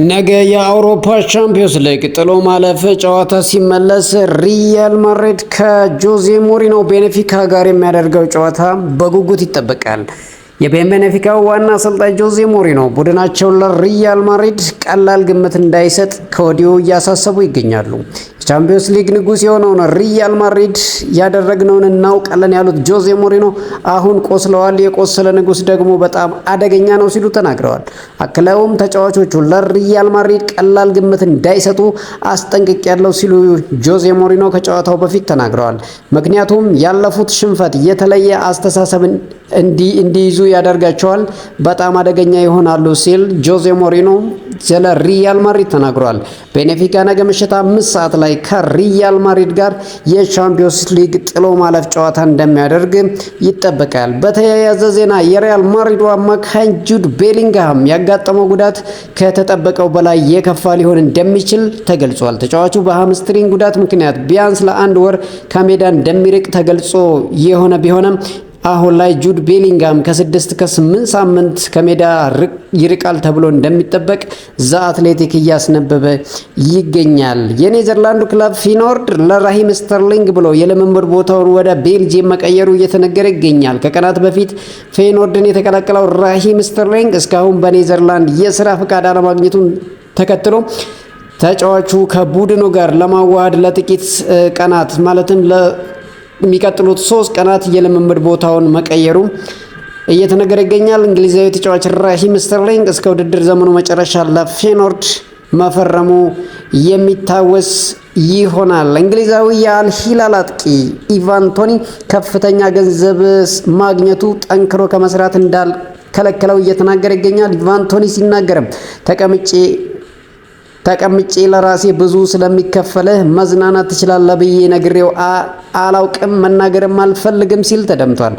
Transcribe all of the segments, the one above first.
ነገ የአውሮፓ ቻምፒዮንስ ሊግ ጥሎ ማለፍ ጨዋታ ሲመለስ ሪያል ማድሪድ ከጆዜ ሞሪኖ ቤኔፊካ ጋር የሚያደርገው ጨዋታ በጉጉት ይጠበቃል። የቤኔፊካው ዋና አሰልጣኝ ጆዜ ሞሪኖ ቡድናቸውን ለሪያል ማድሪድ ቀላል ግምት እንዳይሰጥ ከወዲሁ እያሳሰቡ ይገኛሉ። የቻምፒዮንስ ሊግ ንጉስ የሆነውን ሪያል ማድሪድ ያደረግነውን እናውቃለን ያሉት ጆዜ ሞሪኖ አሁን ቆስለዋል፣ የቆሰለ ንጉስ ደግሞ በጣም አደገኛ ነው ሲሉ ተናግረዋል። አክለውም ተጫዋቾቹ ለሪያል ማድሪድ ቀላል ግምት እንዳይሰጡ አስጠንቅቄያለሁ ሲሉ ጆዜ ሞሪኖ ከጨዋታው በፊት ተናግረዋል። ምክንያቱም ያለፉት ሽንፈት የተለየ አስተሳሰብ እንዲይዙ ያደርጋቸዋል፣ በጣም አደገኛ ይሆናሉ ሲል ጆዜ ሞሪኖ ስለ ሪያል ማድሪድ ተናግሯል። ቤኔፊካ ነገ ምሽት 5 ሰዓት ላይ ከሪያል ማድሪድ ጋር የቻምፒዮንስ ሊግ ጥሎ ማለፍ ጨዋታ እንደሚያደርግ ይጠበቃል። በተያያዘ ዜና የሪያል ማድሪዱ አማካኝ ጁድ ቤሊንግሃም ያጋጠመው ጉዳት ከተጠበቀው በላይ የከፋ ሊሆን እንደሚችል ተገልጿል። ተጫዋቹ በሃምስትሪንግ ጉዳት ምክንያት ቢያንስ ለ1 ወር ከሜዳ እንደሚርቅ ተገልጾ የሆነ ቢሆንም አሁን ላይ ጁድ ቤሊንግሃም ከ6 እስከ 8 ሳምንት ከሜዳ ይርቃል ተብሎ እንደሚጠበቅ ዘ አትሌቲክ እያስነበበ ይገኛል። የኔዘርላንዱ ክለብ ፊኖርድ ለራሂም ስተርሊንግ ብሎ የልምምድ ቦታውን ወደ ቤልጂየም መቀየሩ እየተነገረ ይገኛል። ከቀናት በፊት ፌኖርድን የተቀላቀለው ራሂም ስተርሊንግ እስካሁን በኔዘርላንድ የስራ ፍቃድ አለማግኘቱን ተከትሎ ተጫዋቹ ከቡድኑ ጋር ለማዋሃድ ለጥቂት ቀናት ማለትም የሚቀጥሉት 3 ቀናት የልምምድ ቦታውን መቀየሩ እየተነገረ ይገኛል። እንግሊዛዊ ተጫዋች ራሂም ስተርሊንግ እስከ ውድድር ዘመኑ መጨረሻ ለፌኖርድ መፈረሙ የሚታወስ ይሆናል። እንግሊዛዊ የአል ሂላል አጥቂ ኢቫን ቶኒ ከፍተኛ ገንዘብ ማግኘቱ ጠንክሮ ከመስራት እንዳልከለከለው እየተናገረ ይገኛል። ኢቫን ቶኒ ሲናገርም ተቀምጬ ለራሴ ብዙ ስለሚከፈልህ መዝናናት ትችላለህ ብዬ ነግሬው አላውቅም፣ መናገርም አልፈልግም ሲል ተደምጧል።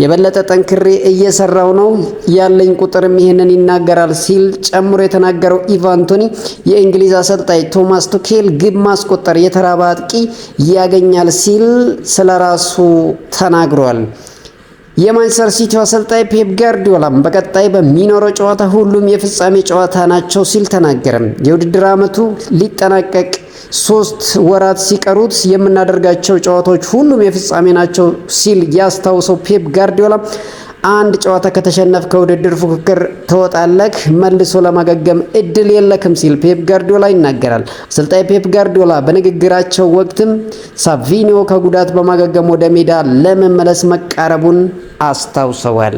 የበለጠ ጠንክሬ እየሰራው ነው ያለኝ ቁጥርም ይህንን ይናገራል ሲል ጨምሮ የተናገረው ኢቫን ቶኒ የእንግሊዝ አሰልጣኝ ቶማስ ቱኬል ግብ ማስቆጠር የተራበ አጥቂ ያገኛል ሲል ስለራሱ ተናግሯል። የማንቸስተር ሲቲ አሰልጣኝ ፔፕ ጋርዲዮላም በቀጣይ በሚኖረው ጨዋታ ሁሉም የፍጻሜ ጨዋታ ናቸው ሲል ተናገረም። የውድድር ዓመቱ ሊጠናቀቅ 3 ወራት ሲቀሩት የምናደርጋቸው ጨዋታዎች ሁሉም የፍጻሜ ናቸው ሲል ያስታውሰው ፔፕ ጋርዲዮላ አንድ ጨዋታ ከተሸነፍ ከውድድር ፉክክር ተወጣለክ፣ መልሶ ለማገገም እድል የለክም ሲል ፔፕ ጋርዲዮላ ይናገራል። አሰልጣኝ ፔፕ ጋርዲዮላ በንግግራቸው ወቅትም ሳቪኒዮ ከጉዳት በማገገም ወደ ሜዳ ለመመለስ መቃረቡን አስታውሰዋል።